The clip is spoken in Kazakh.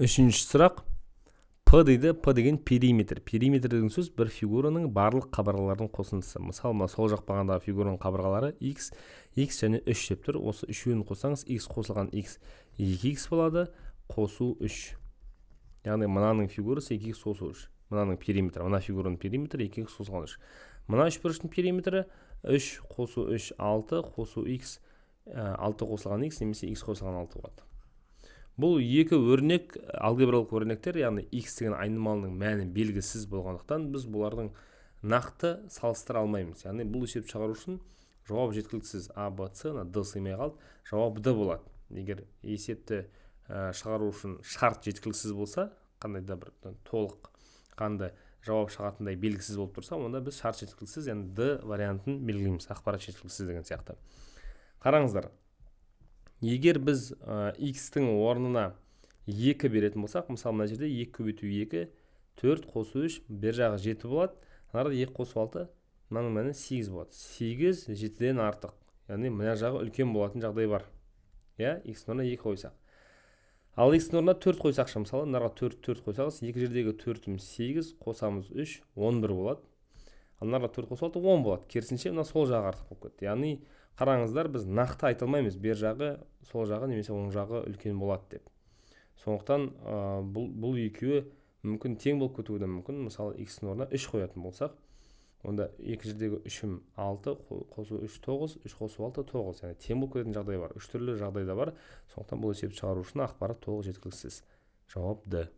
Үшінші сұрақ. П дейді, П деген периметр. Периметр деген сөз бір фигураның барлық қабырғалардың қосындысы. Мысалы, сол жақ бағандағы фигураның қабырғалары x және 3 деп тұр. Осы үшеуін қосаңыз, x қосылған x 2x болады, қосу 3. Яғни мынаның фигурасы 2x қосу 3. Мынаның периметрі, мына фигураның периметрі 2x қосылған 3. Мына үшбұрыштың периметрі 3 қосу 3 6 қосу x 6 қосылған x немесе x қосылған 6 болады. Бұл екі өрнек, алгебралық өрнектер, яғни x деген айнымалының мәні белгісіз болғандықтан, біз бұлардың нақты салыстыра алмаймыз. Яғни бұл есеп шығару үшін жауап жеткіліксіз. А, Б, С, Д сыймай қалды, жауап Д болады. Егер есепті шығару үшін шарт жеткіліксіз болса, қандай да бір толық қанды жауап шығатындай белгісіз болып тұрса, онда біз шарт жеткіліксіз, яғни Д вариантын белгілейміз. Ақпарат жеткіліксіз деген сияқты. Қараңыздар. Егер біз x-тің орнына 2 беретін болсақ, мысалы мына жерде 2 көбейту 2, 4 қосу 3, бер жағы 7 болады. Мынада 2 қосу 6, мынаның мәні 8 болады. 8 7-ден артық. Яғни мына жағы үлкен болатын жағдай бар. Я, x-тің орнына 2 қойсақ. Ал x-тің орнына 4 қойсақшы, мысалы, мынаға 4 қойсаңыз, екі жердегі 4-іміз 8, қосамыз 3, 11 болады. Ал мынаға 4 қосу 6, 10 болады. Керісінше, мына сол жағы артық болып кетті. Яғни қараңыздар, біз нақты айта алмаймыз, бер жағы, сол жағы немесе оң жағы үлкен болады деп. Сондықтан бұл екеуі мүмкін тең болып кетуі де мүмкін. Мысалы, x-тің орнына 3 қоятын болсақ, онда екі жердегі 3-ім 6, қосу 3 9, 3 қосу 6 9. Яғни тең болып кететін жағдай бар. Үш түрлі жағдайда бар. Сондықтан бұл есеп шығару үшін ақпарат толық жеткіліксіз. Жауап Д.